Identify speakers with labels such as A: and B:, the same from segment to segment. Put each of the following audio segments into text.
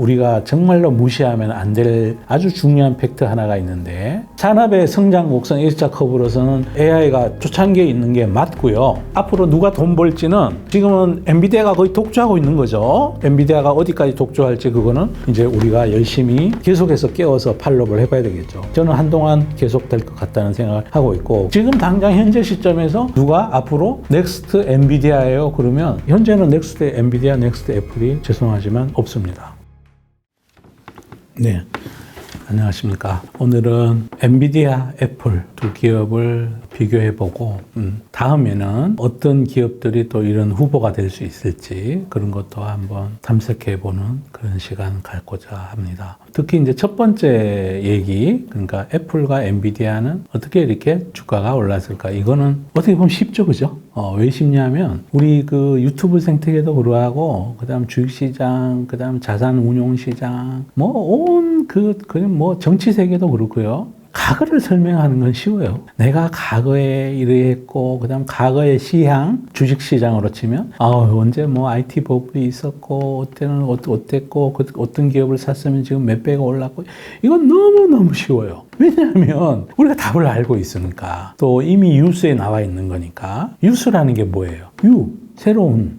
A: 우리가 정말로 무시하면 안 될 아주 중요한 팩트 하나가 있는데, 산업의 성장 곡선 S자 커브로서는 AI가 초창기에 있는 게 맞고요. 앞으로 누가 돈 벌지는 지금은 엔비디아가 거의 독주하고 있는 거죠. 엔비디아가 어디까지 독주할지 그거는 이제 우리가 열심히 계속해서 깨워서 팔로우를 해봐야 되겠죠. 저는 한동안 계속될 것 같다는 생각을 하고 있고, 지금 당장 현재 시점에서 누가 앞으로 넥스트 엔비디아예요 그러면 현재는 넥스트 엔비디아, 넥스트 애플이 죄송하지만 없습니다. 네, 안녕하십니까. 오늘은 엔비디아, 애플 두 기업을 비교해보고 다음에는 어떤 기업들이 또 이런 후보가 될 수 있을지 그런 것도 한번 탐색해보는 그런 시간 갖고자 합니다. 특히 이제 첫 번째 얘기, 그러니까 애플과 엔비디아는 어떻게 이렇게 주가가 올랐을까? 이거는 어떻게 보면 쉽죠, 그죠? 왜 쉽냐면 우리 그 유튜브 생태계도 그러하고, 그다음 주식시장, 그다음 자산운용시장, 그냥 정치 세계도 그렇고요. 과거를 설명하는 건 쉬워요. 내가 과거에 이러했고, 그 다음 과거의 시향, 주식시장으로 치면, 언제 IT 버블이 있었고, 어때는 어땠고, 어떤 기업을 샀으면 지금 몇 배가 올랐고, 이건 너무너무 쉬워요. 왜냐하면 우리가 답을 알고 있으니까. 또 이미 뉴스에 나와 있는 거니까. 뉴스라는 게 뭐예요? 새로운,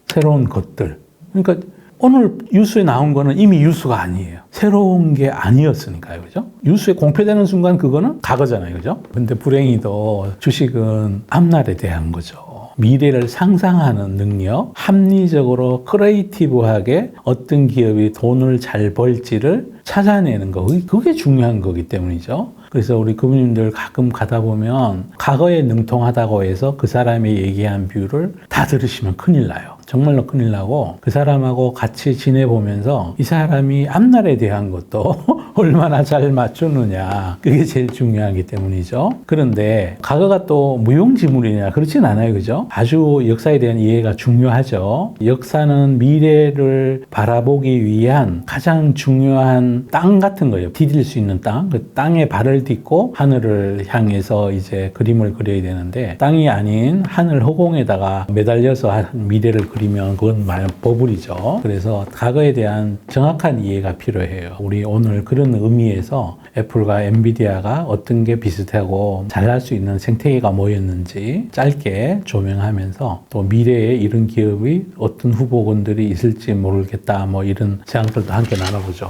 A: 새로운 것들. 그러니까 오늘 뉴스에 나온 거는 이미 뉴스가 아니에요. 새로운 게 아니었으니까요. 그죠? 뉴스에 공표되는 순간 그거는 과거잖아요. 그죠? 근데 불행히도 주식은 앞날에 대한 거죠. 미래를 상상하는 능력, 합리적으로 크리에이티브하게 어떤 기업이 돈을 잘 벌지를 찾아내는 거, 그게 중요한 거기 때문이죠. 그래서 우리 그분님들 가끔 가다 보면 과거에 능통하다고 해서 그 사람이 얘기한 뷰를 다 들으시면 큰일 나요. 정말로 큰일 나고, 그 사람하고 같이 지내보면서 이 사람이 앞날에 대한 것도 얼마나 잘 맞추느냐, 그게 제일 중요하기 때문이죠. 그런데 과거가 또 무용지물이냐, 그렇진 않아요. 그죠? 아주 역사에 대한 이해가 중요하죠. 역사는 미래를 바라보기 위한 가장 중요한 땅 같은 거예요. 디딜 수 있는 땅. 그 땅에 발을 딛고 하늘을 향해서 이제 그림을 그려야 되는데, 땅이 아닌 하늘 허공에다가 매달려서 미래를 그리면 그건 버블이죠. 그래서 과거에 대한 정확한 이해가 필요해요. 우리 오늘 그런 의미에서 애플과 엔비디아가 어떤 게 비슷하고 잘할 수 있는 생태계가 뭐였는지 짧게 조명하면서, 또 미래에 이런 기업이 어떤 후보군들이 있을지 모르겠다, 이런 생각들도 함께 나눠보죠.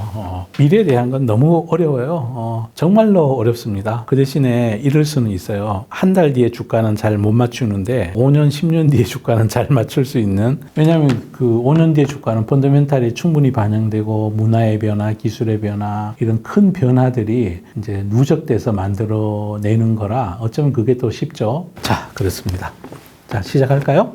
A: 미래에 대한 건 너무 어려워요. 정말로 어렵습니다. 그 대신에 이럴 수는 있어요. 한 달 뒤에 주가는 잘 못 맞추는데 5년, 10년 뒤에 주가는 잘 맞출 수 있는, 왜냐하면 그 5년 뒤에 주가는 펀더멘탈이 충분히 반영되고 문화의 변화, 기술의 변화, 이런 큰 변화들이 이제 누적돼서 만들어내는 거라 어쩌면 그게 또 쉽죠. 자, 그렇습니다. 자, 시작할까요?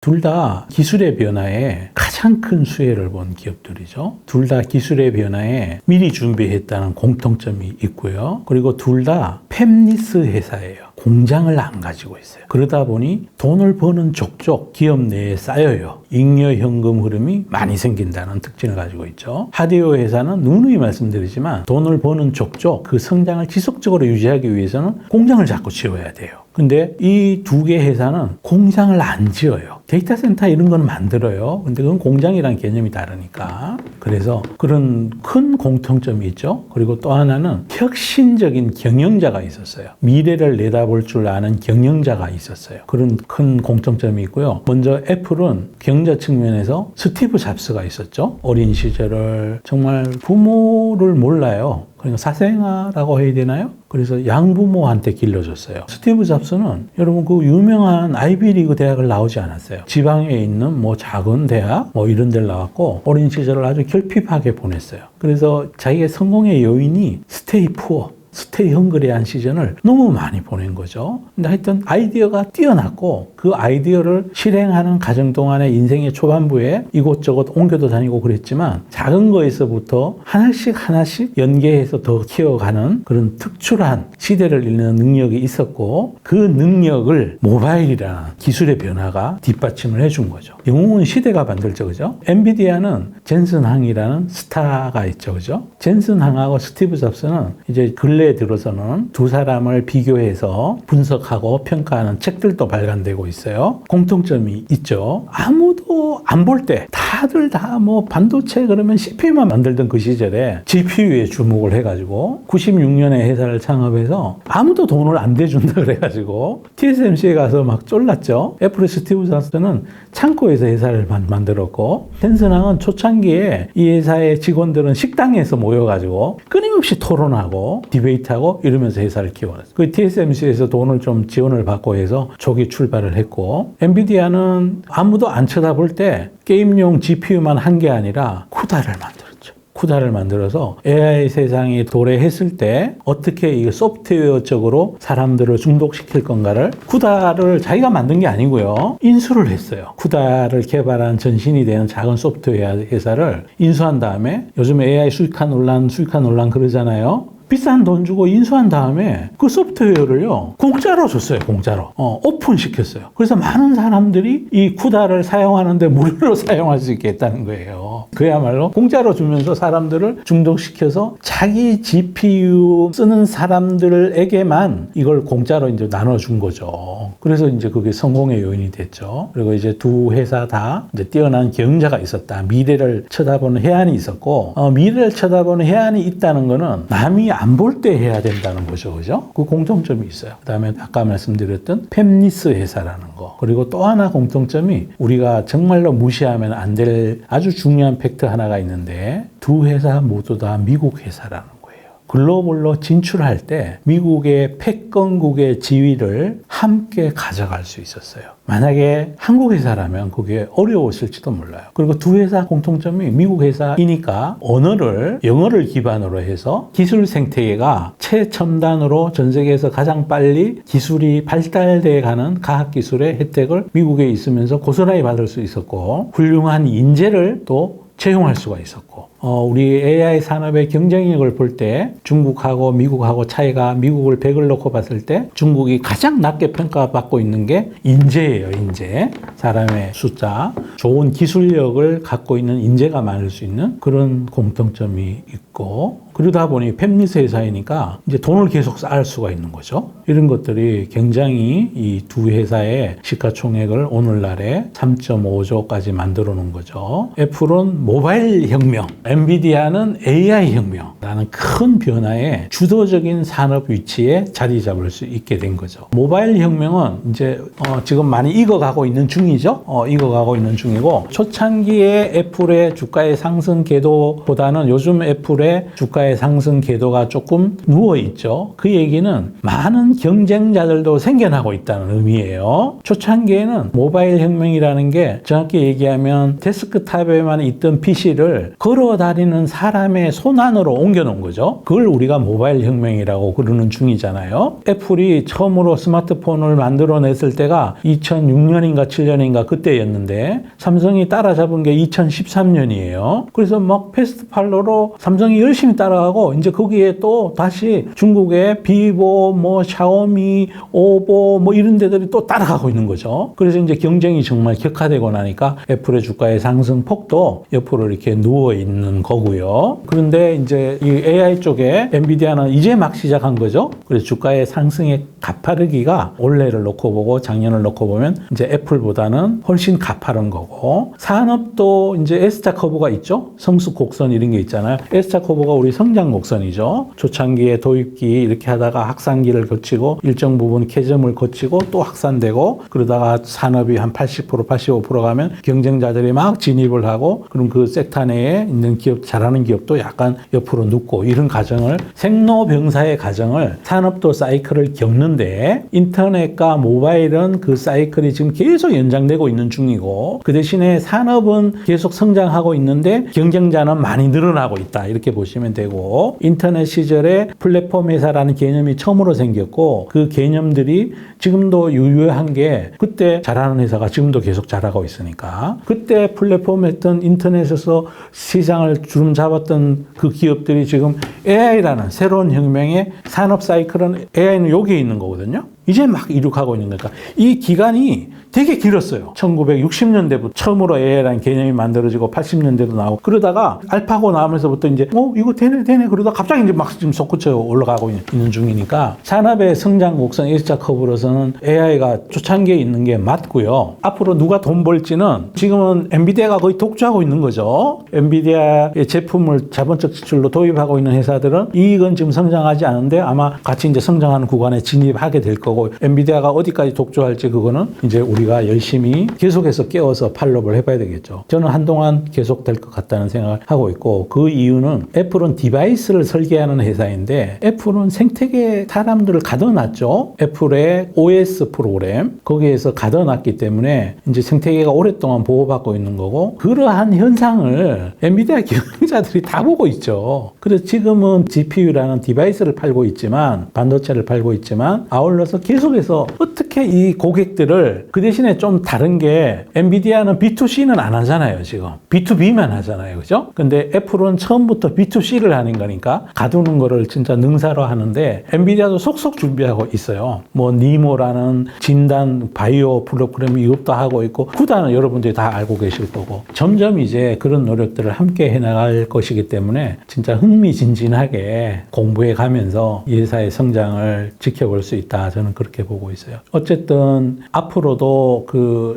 A: 둘 다 기술의 변화에 가장 큰 수혜를 본 기업들이죠. 둘 다 기술의 변화에 미리 준비했다는 공통점이 있고요. 그리고 둘 다 팹리스 회사예요. 공장을 안 가지고 있어요. 그러다 보니 돈을 버는 족족 기업 내에 쌓여요. 잉여 현금 흐름이 많이 생긴다는 특징을 가지고 있죠. 하드웨어 회사는 누누이 말씀드리지만 돈을 버는 족족 그 성장을 지속적으로 유지하기 위해서는 공장을 자꾸 지어야 돼요. 근데 이 두 개 회사는 공장을 안 지어요. 데이터 센터 이런 건 만들어요. 근데 그건 공장이란 개념이 다르니까. 그래서 그런 큰 공통점이 있죠. 그리고 또 하나는 혁신적인 경영자가 있었어요. 미래를 내다볼 줄 아는 경영자가 있었어요. 그런 큰 공통점이 있고요. 먼저 애플은 경영자 측면에서 스티브 잡스가 있었죠. 어린 시절을 정말 부모를 몰라요. 그러니까 사생아라고 해야 되나요? 그래서 양부모한테 길러줬어요. 스티브 잡스는 여러분 그 유명한 아이비리그 대학을 나오지 않았어요. 지방에 있는 작은 대학 이런 데를 나왔고, 어린 시절을 아주 결핍하게 보냈어요. 그래서 자기의 성공의 요인이 스테이 푸어, 스테이 헝그리한 시즌을 너무 많이 보낸 거죠. 근데 하여튼 아이디어가 뛰어났고, 그 아이디어를 실행하는 과정 동안에 인생의 초반부에 이곳저곳 옮겨도 다니고 그랬지만, 작은 거에서부터 하나씩 연계해서 더 키워가는 그런 특출한 시대를 읽는 능력이 있었고, 그 능력을 모바일이라는 기술의 변화가 뒷받침을 해준 거죠. 영웅은 시대가 만들죠, 그죠? 엔비디아는 젠슨 항이라는 스타가 있죠, 그죠? 젠슨 항하고 스티브 잡스는 이제 근래 근래에 들어서는 두 사람을 비교해서 분석하고 평가하는 책들도 발간되고 있어요. 공통점이 있죠. 아무도 안 볼 때 다들 다 뭐 반도체 그러면 CPU만 만들던 그 시절에 GPU에 주목을 해가지고 96년에 회사를 창업해서 아무도 돈을 안 대준다 그래가지고 TSMC에 가서 막 쫄랐죠. 애플의 스티브 잡스는 창고에서 회사를 만들었고, 텐슨항은 초창기에 이 회사의 직원들은 식당에서 모여가지고 끊임없이 토론하고 디베이트하고 이러면서 회사를 키워놨어요. 그 TSMC에서 돈을 좀 지원을 받고 해서 초기 출발을 했고, 엔비디아는 아무도 안 쳐다볼 때 게임용 GPU만 한 게 아니라 쿠다를 만들었죠. 쿠다를 만들어서 AI 세상이 도래했을 때 어떻게 이 소프트웨어적으로 사람들을 중독시킬 건가를, 쿠다를 자기가 만든 게 아니고요, 인수를 했어요. 쿠다를 개발한 전신이 되는 작은 소프트웨어 회사를 인수한 다음에, 요즘 AI 수익화 논란 그러잖아요. 비싼 돈 주고 인수한 다음에 그 소프트웨어를요, 공짜로 줬어요. 공짜로. 오픈시켰어요. 그래서 많은 사람들이 이 쿠다를 사용하는데 무료로 사용할 수 있게 했다는 거예요. 그야말로 공짜로 주면서 사람들을 중독시켜서 자기 GPU 쓰는 사람들에게만 이걸 공짜로 이제 나눠준 거죠. 그래서 이제 그게 성공의 요인이 됐죠. 그리고 이제 두 회사 다 이제 뛰어난 경자가 있었다. 미래를 쳐다보는 해안이 있었고, 미래를 쳐다보는 해안이 있다는 거는 남이 안 볼 때 해야 된다는 거죠. 그죠? 그 공통점이 있어요. 그 다음에 아까 말씀드렸던 팹리스 회사라는 거. 그리고 또 하나 공통점이 우리가 정말로 무시하면 안 될 아주 중요한 팩트 하나가 있는데, 두 회사 모두 다 미국 회사라는 거예요. 글로벌로 진출할 때 미국의 패권국의 지위를 함께 가져갈 수 있었어요. 만약에 한국 회사라면 그게 어려웠을지도 몰라요. 그리고 두 회사 공통점이 미국 회사이니까 언어를, 영어를 기반으로 해서 기술 생태계가 최첨단으로 전 세계에서 가장 빨리 기술이 발달돼 가는 과학기술의 혜택을 미국에 있으면서 고스란히 받을 수 있었고, 훌륭한 인재를 또 채용할 수가 있었고, 우리 AI 산업의 경쟁력을 볼 때 중국하고 미국하고 차이가, 미국을 100을 놓고 봤을 때 중국이 가장 낮게 평가받고 있는 게 인재예요. 인재. 사람의 숫자. 좋은 기술력을 갖고 있는 인재가 많을 수 있는 그런 공통점이 있고, 그러다 보니 팹리스 회사이니까 이제 돈을 계속 쌓을 수가 있는 거죠. 이런 것들이 굉장히 이 두 회사의 시가총액을 오늘날에 3.5조까지 만들어 놓은 거죠. 애플은 모바일 혁명, 엔비디아는 AI 혁명라는 큰 변화에 주도적인 산업 위치에 자리 잡을 수 있게 된 거죠. 모바일 혁명은 이제 지금 많이 익어가고 있는 중이죠. 익어가고 있는 중이고, 초창기에 애플의 주가의 상승 궤도보다는 요즘 애플의 주가의 상승 궤도가 조금 누워 있죠. 그 얘기는 많은 경쟁자들도 생겨나고 있다는 의미예요. 초창기에는 모바일 혁명이라는 게 정확히 얘기하면 데스크탑에만 있던 PC를 걸어 다니는 사람의 손 안으로 옮겨 놓은 거죠. 그걸 우리가 모바일 혁명이라고 그러는 중이잖아요. 애플이 처음으로 스마트폰을 만들어냈을 때가 2006년인가 7년인가 그때였는데, 삼성이 따라잡은 게 2013년이에요. 그래서 막 패스트 팔로로 삼성이 열심히 따라가고, 이제 거기에 또 다시 중국의 비보, 뭐 샤오미, 오보 뭐 이런 데들이 또 따라가고 있는 거죠. 그래서 이제 경쟁이 정말 격화되고 나니까 애플의 주가의 상승 폭도 옆으로 이렇게 누워 있는 거고요. 그런데 이제 이 AI 쪽에 엔비디아는 이제 막 시작한 거죠. 그래서 주가의 상승의 가파르기가 올해를 놓고 보고 작년을 놓고 보면 이제 애플보다는 훨씬 가파른 거고, 산업도 이제 S자 커브가 있죠. 성숙 곡선 이런 게 있잖아요. S자 커브가 우리 성장 곡선이죠. 초창기에 도입기 이렇게 하다가 확산기를 거치고 일정 부분 캐점을 거치고 또 확산되고, 그러다가 산업이 한 80%, 85% 가면 경쟁자들이 막 진입을 하고, 그럼 그 섹터 내에 있는 기업, 잘하는 기업도 약간 옆으로 눕고, 이런 과정을, 생로병사의 과정을 산업도 사이클을 겪는데, 인터넷과 모바일은 그 사이클이 지금 계속 연장되고 있는 중이고, 그 대신에 산업은 계속 성장하고 있는데 경쟁자는 많이 늘어나고 있다, 이렇게 보시면 되고, 인터넷 시절에 플랫폼 회사라는 개념이 처음으로 생겼고, 그 개념들이 지금도 유효한 게, 그때 잘하는 회사가 지금도 계속 잘하고 있으니까, 그때 플랫폼 했던 인터넷에서 시장을 주름 잡았던 그 기업들이 지금 AI라는 새로운 혁명의 산업 사이클은, AI는 여기에 있는 거거든요. 이제 막 이륙하고 있는 거니까 이 기간이 되게 길었어요. 1960년대부터 처음으로 AI라는 개념이 만들어지고 80년대도 나오고 그러다가 알파고 나오면서부터 이제 이거 되네 그러다 갑자기 이제 막 지금 솟구쳐 올라가고 있는 중이니까 산업의 성장 곡선 일자 커브로서는 AI가 초창기에 있는 게 맞고요. 앞으로 누가 돈 벌지는 지금은 엔비디아가 거의 독주하고 있는 거죠. 엔비디아의 제품을 자본적 지출로 도입하고 있는 회사들은 이익은 지금 성장하지 않은데 아마 같이 이제 성장하는 구간에 진입하게 될 거고 엔비디아가 어디까지 독주할지 그거는 이제 우리가 열심히 계속해서 깨워서 팔로우를 해봐야 되겠죠. 저는 한동안 계속될 것 같다는 생각을 하고 있고 그 이유는 애플은 디바이스를 설계하는 회사인데 애플은 생태계 사람들을 가둬놨죠. 애플의 OS 프로그램 거기에서 가둬놨기 때문에 이제 생태계가 오랫동안 보호받고 있는 거고 그러한 현상을 엔비디아 경영자들이 다 보고 있죠. 그래서 지금은 GPU라는 디바이스를 팔고 있지만 반도체를 팔고 있지만 아울러서 계속해서 어떻게 이 고객들을 그 대신에 좀 다른 게 엔비디아는 B2C는 안 하잖아요. 지금 B2B만 하잖아요. 그죠? 근데 애플은 처음부터 B2C를 하는 거니까 가두는 거를 진짜 능사로 하는데 엔비디아도 속속 준비하고 있어요. 뭐 니모라는 진단 바이오 프로그램 이것도 하고 있고 쿠다는 여러분들이 다 알고 계실 거고 점점 이제 그런 노력들을 함께 해나갈 것이기 때문에 진짜 흥미진진하게 공부해 가면서 이 회사의 성장을 지켜볼 수 있다. 저는 그렇게 보고 있어요. 어쨌든 앞으로도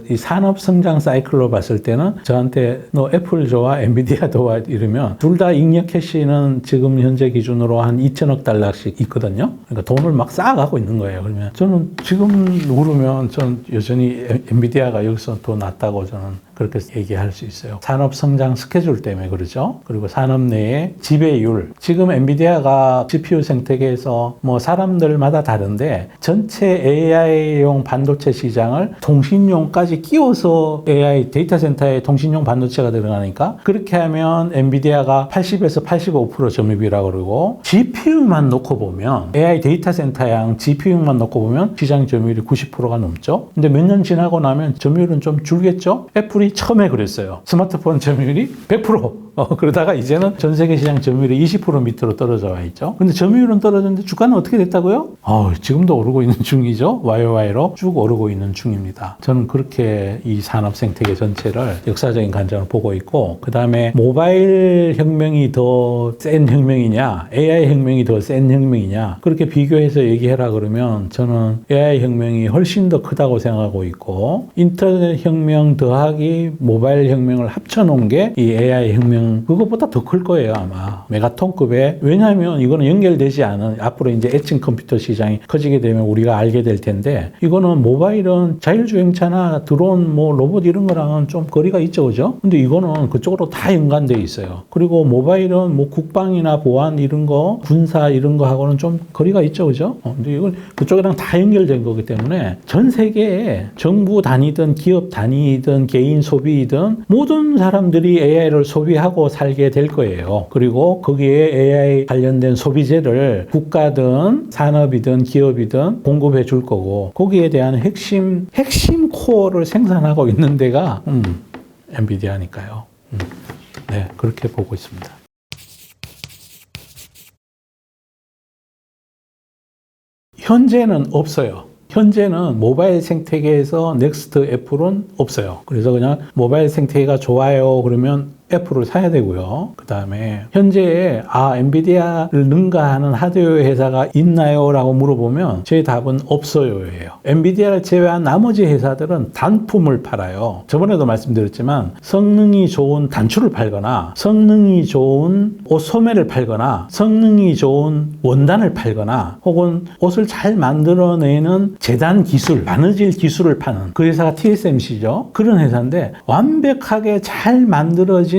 A: 이 산업 성장 사이클로 봤을 때는 저한테 너 애플 좋아, 엔비디아 좋아 이러면 둘 다 잉여 캐시는 지금 현재 기준으로 한 2천억 달러씩 있거든요. 그러니까 돈을 막 쌓아가고 있는 거예요. 그러면 저는 지금 누르면 전 여전히 엔비디아가 여기서 더 낫다고 저는 그렇게 얘기할 수 있어요. 산업 성장 스케줄 때문에 그러죠. 그리고 산업 내의 지배율. 지금 엔비디아가 GPU 생태계에서 뭐 사람들마다 다른데 전체 AI용 반도체 시장을 통신용까지 끼워서 AI 데이터 센터에 통신용 반도체가 들어가니까 그렇게 하면 엔비디아가 80에서 85% 점유율이라고 그러고 GPU만 놓고 보면 AI 데이터 센터양 GPU만 놓고 보면 시장 점유율이 90%가 넘죠. 근데 몇 년 지나고 나면 점유율은 좀 줄겠죠. 애플이 처음에 그랬어요. 스마트폰 점유율이 100%. 그러다가 이제는 전 세계 시장 점유율이 20% 밑으로 떨어져 와 있죠. 근데 점유율은 떨어졌는데 주가는 어떻게 됐다고요? 지금도 오르고 있는 중이죠. YOY로 쭉 오르고 있는 중입니다. 저는 그렇게 이 산업 생태계 전체를 역사적인 관점을 보고 있고 그 다음에 모바일 혁명이 더 센 혁명이냐 AI 혁명이 더 센 혁명이냐 그렇게 비교해서 얘기해라 그러면 저는 AI 혁명이 훨씬 더 크다고 생각하고 있고 인터넷 혁명 더하기 모바일 혁명을 합쳐놓은 게 이 AI 혁명 그것보다 더 클 거예요 아마 메가톤급에. 왜냐하면 이거는 연결되지 않은 앞으로 이제 애칭 컴퓨터 시장이 커지게 되면 우리가 알게 될 텐데 이거는 모바일은 자율주행차나 드론 뭐 로봇 이런 거랑은 좀 거리가 있죠 그죠? 근데 이거는 그쪽으로 다 연관되어 있어요. 그리고 모바일은 뭐 국방이나 보안 이런 거 군사 이런 거 하고는 좀 거리가 있죠 그죠? 근데 이건 그쪽이랑 다 연결된 거기 때문에 전 세계에 정부 단위든 기업 단위든 개인 소비든 모든 사람들이 AI를 소비하고 살게 될 거예요. 그리고 거기에 AI 관련된 소비재를 국가든 산업이든 기업이든 공급해 줄 거고 거기에 대한 핵심 코어를 생산하고 있는 데가 엔비디아니까요. 네, 그렇게 보고 있습니다. 현재는 없어요. 현재는 모바일 생태계에서 넥스트 애플은 없어요. 그래서 그냥 모바일 생태계가 좋아요 그러면 애플을 사야 되고요. 그 다음에 현재 엔비디아를 능가하는 하드웨어 회사가 있나요? 라고 물어보면 제 답은 없어요예요. 엔비디아를 제외한 나머지 회사들은 단품을 팔아요. 저번에도 말씀드렸지만 성능이 좋은 단추를 팔거나 성능이 좋은 옷 소매를 팔거나 성능이 좋은 원단을 팔거나 혹은 옷을 잘 만들어내는 재단 기술, 바느질 기술을 파는 그 회사가 TSMC죠. 그런 회사인데 완벽하게 잘 만들어진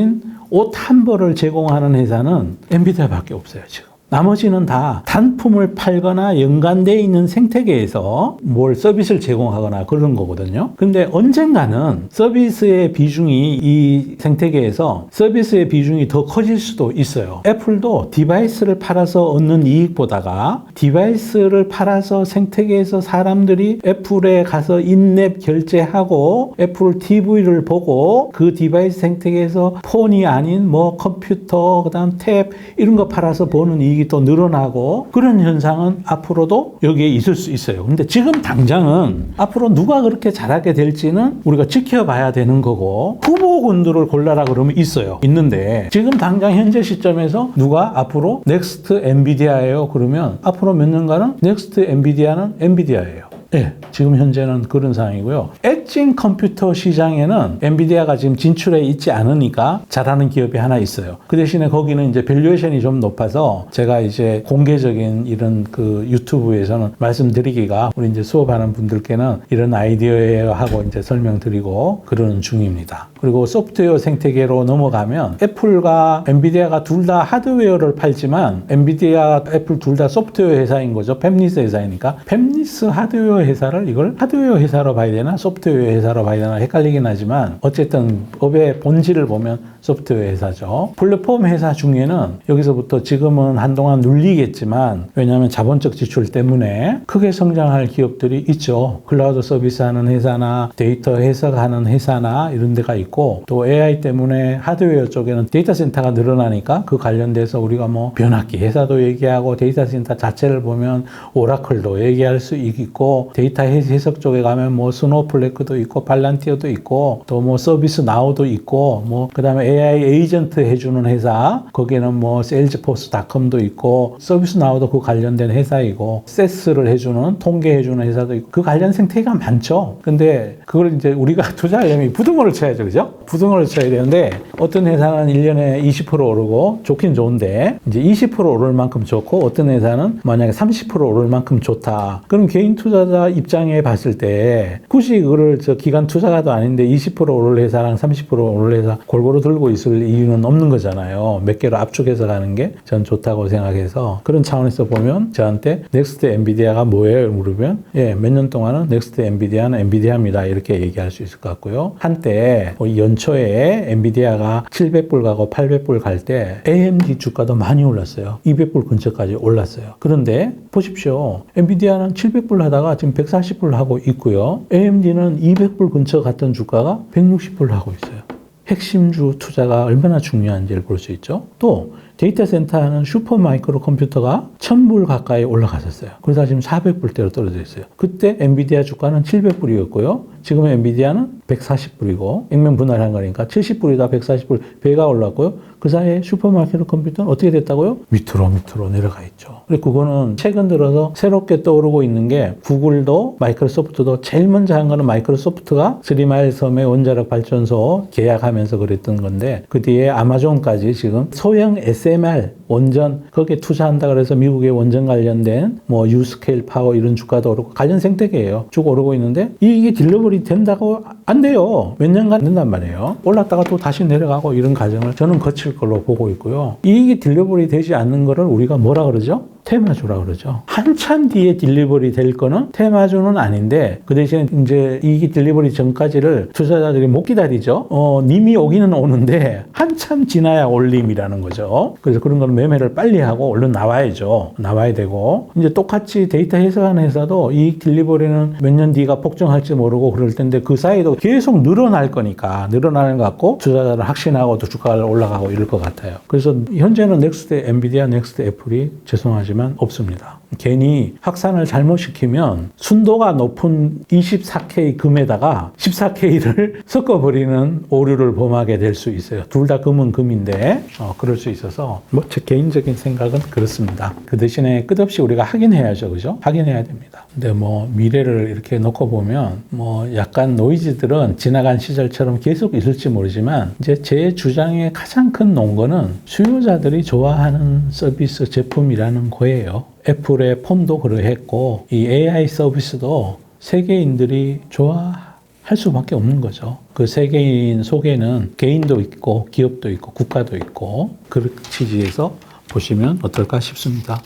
A: 옷 한 벌을 제공하는 회사는 엔비디아밖에 없어요 지금. 나머지는 다 단품을 팔거나 연관되어 있는 생태계에서 뭘 서비스를 제공하거나 그런 거거든요. 근데 언젠가는 서비스의 비중이 이 생태계에서 서비스의 비중이 더 커질 수도 있어요. 애플도 디바이스를 팔아서 얻는 이익보다가 디바이스를 팔아서 생태계에서 사람들이 애플에 가서 인앱 결제하고 애플 TV를 보고 그 디바이스 생태계에서 폰이 아닌 뭐 컴퓨터 그다음 탭 이런 거 팔아서 버는 이익 이익이 또 늘어나고 그런 현상은 앞으로도 여기에 있을 수 있어요. 근데 지금 당장은 앞으로 누가 그렇게 잘하게 될지는 우리가 지켜봐야 되는 거고, 후보군들을 골라라 그러면 있는데 지금 당장 현재 시점에서 누가 앞으로 넥스트 엔비디아예요 그러면 앞으로 몇 년간은 넥스트 엔비디아는 엔비디아예요. 네, 지금 현재는 그런 상황이고요. 엣징 컴퓨터 시장에는 엔비디아가 지금 진출해 있지 않으니까 잘하는 기업이 하나 있어요. 그 대신에 거기는 이제 밸류에이션이 좀 높아서 제가 이제 공개적인 이런 그 유튜브에서는 말씀드리기가, 우리 이제 수업하는 분들께는 이런 아이디어예요 하고 이제 설명드리고 그러는 중입니다. 그리고 소프트웨어 생태계로 넘어가면 애플과 엔비디아가 둘 다 하드웨어를 팔지만 엔비디아, 애플 둘 다 소프트웨어 회사인 거죠. 팹리스 회사이니까. 팹리스 하드웨어 회사를 이걸 하드웨어 회사로 봐야 되나 소프트웨어 회사로 봐야 되나 헷갈리긴 하지만 어쨌든 업의 본질을 보면 소프트웨어 회사죠. 플랫폼 회사 중에는 여기서부터 지금은 한동안 눌리겠지만, 왜냐하면 자본적 지출 때문에 크게 성장할 기업들이 있죠. 클라우드 서비스 하는 회사나 데이터 해석하는 회사나 이런 데가 있고, 또 AI 때문에 하드웨어 쪽에는 데이터 센터가 늘어나니까 그 관련돼서 우리가 뭐 변압기 회사도 얘기하고, 데이터 센터 자체를 보면 오라클도 얘기할 수 있고, 데이터 해석 쪽에 가면 뭐 스노우플레이크도 있고 팔란티어도 있고, 또 뭐 서비스 나우도 있고, 뭐 그다음에 AI 에이전트 해주는 회사, 거기는 뭐 세일즈포스닷컴도 있고, 서비스 나우도 그 관련된 회사이고, 세스를 해주는 통계해주는 회사도 있고, 그 관련 생태계가 많죠. 근데 그걸 이제 우리가 투자하려면 부등호를 쳐야죠, 그죠? 부등호를 쳐야 되는데, 어떤 회사는 1년에 20% 오르고 좋긴 좋은데 이제 20% 오를 만큼 좋고, 어떤 회사는 만약에 30% 오를 만큼 좋다. 그럼 개인 투자자 입장에 봤을 때 굳이 그거를 기관 투자가도 아닌데 20% 오를 회사랑 30% 오를 회사 골고루 들고 있을 이유는 없는 거잖아요. 몇 개로 압축해서 가는 게 전 좋다고 생각해서, 그런 차원에서 보면 저한테 넥스트 엔비디아가 뭐예요? 물으면 몇 년 동안은 넥스트 엔비디아는 엔비디아입니다 이렇게 얘기할 수 있을 것 같고요. 한때 연초에 엔비디아가 700불 가고 800불 갈 때 AMD 주가도 많이 올랐어요. 200불 근처까지 올랐어요. 그런데 보십시오. 엔비디아는 700불 하다가 지금 140불 하고 있고요. AMD는 200불 근처 갔던 주가가 160불 하고 있어요. 핵심주 투자가 얼마나 중요한지를 볼 수 있죠. 또 데이터 센터는 슈퍼마이크로 컴퓨터가 1000불 가까이 올라갔었어요. 그러다 지금 400불대로 떨어져 있어요. 그때 엔비디아 주가는 700불이었고요. 지금의 엔비디아는 140불이고, 액면 분할한 거니까 70불이다 140불 배가 올랐고요. 그 사이에 슈퍼마이크로 컴퓨터는 어떻게 됐다고요? 밑으로 내려가 있죠. 그리고 그거는 최근 들어서 새롭게 떠오르고 있는 게, 구글도 마이크로소프트도 제일 먼저 한 거는 마이크로소프트가 3마일 섬의 원자력 발전소 계약하면서 그랬던 건데, 그 뒤에 아마존까지 지금 소형 SMR 원전 거기에 투자한다 그래서 미국의 원전 관련된 뭐 유스케일 파워 이런 주가도 오르고 관련 생태계예요. 쭉 오르고 있는데 이게 딜러블이 된다고 안 돼요. 몇 년간 된단 말이에요. 올랐다가 또 다시 내려가고 이런 과정을 저는 거칠 걸로 보고 있고요. 이게 딜러블이 되지 않는 거를 우리가 뭐라 그러죠? 테마주라 그러죠. 한참 뒤에 딜리버리 될 거는 테마주는 아닌데, 그 대신에 이제 이게 딜리버리 전까지를 투자자들이 못 기다리죠. 님이 오기는 오는데 한참 지나야 올림이라는 거죠. 그래서 그런 거는 매매를 빨리 하고 얼른 나와야죠. 나와야 되고, 이제 똑같이 데이터 해석하는 회사도 이 딜리버리는 몇 년 뒤가 폭증할지 모르고 그럴 텐데, 그 사이도 계속 늘어날 거니까 늘어나는 것 같고 투자자를 확신하고 또 주가가 올라가고 이럴 것 같아요. 그래서 현재는 넥스트 엔비디아, 넥스트 애플이 죄송하지만 없습니다. 괜히 확산을 잘못 시키면 순도가 높은 24K 금에다가 14K를 섞어버리는 오류를 범하게 될 수 있어요. 둘 다 금은 금인데 그럴 수 있어서 뭐 제 개인적인 생각은 그렇습니다. 그 대신에 끝없이 우리가 확인해야죠. 그죠? 확인해야 됩니다. 근데 뭐 미래를 이렇게 놓고 보면 뭐 약간 노이즈들은 지나간 시절처럼 계속 있을지 모르지만, 이제 제 주장의 가장 큰 논거는 수요자들이 좋아하는 서비스 제품이라는 거예요. 애플의 폰도 그러했고, 이 AI 서비스도 세계인들이 좋아할 수밖에 없는 거죠. 그 세계인 속에는 개인도 있고 기업도 있고 국가도 있고, 그 취지에서 보시면 어떨까 싶습니다.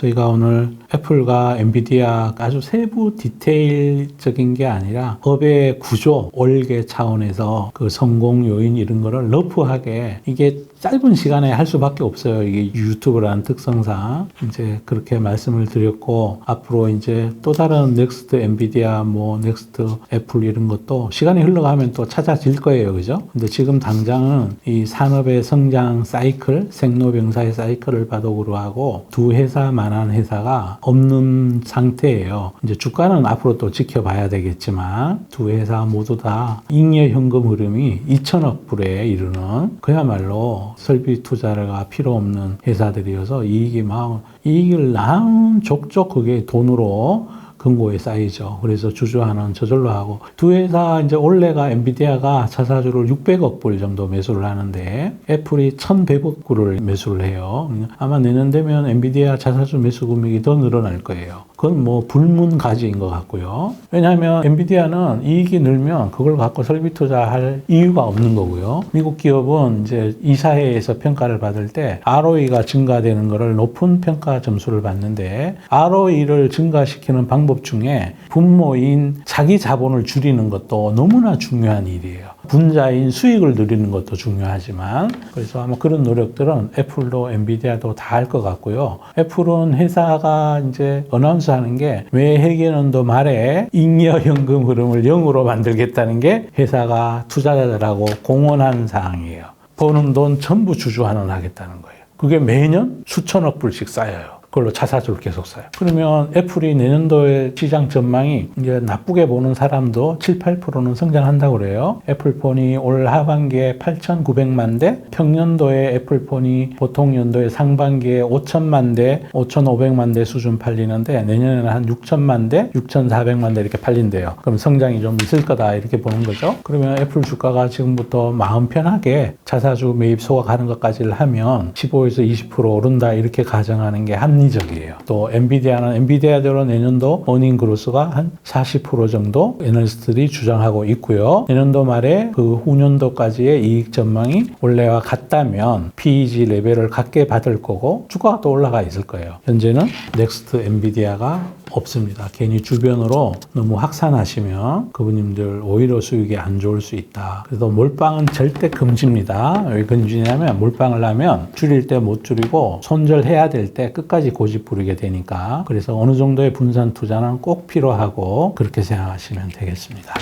A: 저희가 오늘 애플과 엔비디아 아주 세부 디테일적인 게 아니라 업의 구조, 월계 차원에서 그 성공 요인 이런 거를 러프하게 이게 짧은 시간에 할 수밖에 없어요. 이게 유튜브라는 특성상 이제 그렇게 말씀을 드렸고 앞으로 이제 또 다른 넥스트 엔비디아 뭐 넥스트 애플 이런 것도 시간이 흘러가면 또 찾아질 거예요. 그죠? 근데 지금 당장은 이 산업의 성장 사이클, 생로병사의 사이클을 바닥으로 하고 두 회사만한 회사가 없는 상태예요. 이제 주가는 앞으로 또 지켜봐야 되겠지만 두 회사 모두 다 잉여 현금 흐름이 2천억 불에 이르는 그야말로 설비 투자가 필요 없는 회사들이어서 이익을 낳은 족족 그게 돈으로 금고에 쌓이죠. 그래서 주주하는 저절로 하고 두 회사 이제 올해가 엔비디아가 자사주를 600억 불 정도 매수를 하는데 애플이 1,100억 불을 매수를 해요. 아마 내년 되면 엔비디아 자사주 매수 금액이 더 늘어날 거예요. 그건 뭐 불문가지인 것 같고요. 왜냐하면 엔비디아는 이익이 늘면 그걸 갖고 설비 투자할 이유가 없는 거고요. 미국 기업은 이제 이사회에서 평가를 받을 때 ROE가 증가되는 것을 높은 평가 점수를 받는데 ROE를 증가시키는 방법 중에 분모인 자기 자본을 줄이는 것도 너무나 중요한 일이에요. 분자인 수익을 늘리는 것도 중요하지만 그래서 아마 그런 노력들은 애플도 엔비디아도 다 할 것 같고요. 애플은 회사가 이제 어나운스 하는 게 매해계년도 말에 잉여 현금 흐름을 0으로 만들겠다는 게 회사가 투자자들하고 공언한 사항이에요. 버는 돈 전부 주주환원하겠다는 거예요. 그게 매년 수천억 불씩 쌓여요. 그걸로 자사주를 계속 사요. 그러면 애플이 내년도의 시장 전망이 이제 나쁘게 보는 사람도 7, 8%는 성장한다고 그래요. 애플폰이 올 하반기에 8,900만 대, 평년도에 애플폰이 보통 연도에 상반기에 5,000만 대, 5,500만 대 수준 팔리는데 내년에는 한 6,000만 대, 6,400만 대 이렇게 팔린대요. 그럼 성장이 좀 있을 거다 이렇게 보는 거죠. 그러면 애플 주가가 지금부터 마음 편하게 자사주 매입 소각하는 것까지를 하면 15에서 20% 오른다 이렇게 가정하는 게 합리적이에요. 또 엔비디아는 엔비디아대로 내년도 어닝 그로스가 한 40% 정도 애널리스트들이 주장하고 있고요. 내년도 말에 그 후년도까지의 이익 전망이 원래와 같다면 PEG 레벨을 갖게 받을 거고 주가가 또 올라가 있을 거예요. 현재는 넥스트 엔비디아가 없습니다. 괜히 주변으로 너무 확산하시면 그분님들 오히려 수익이 안 좋을 수 있다. 그래서 몰빵은 절대 금지입니다. 왜 금지냐면 몰빵을 하면 줄일 때 못 줄이고 손절해야 될 때 끝까지 고집 부리게 되니까 그래서 어느 정도의 분산 투자는 꼭 필요하고 그렇게 생각하시면 되겠습니다.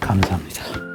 A: 감사합니다.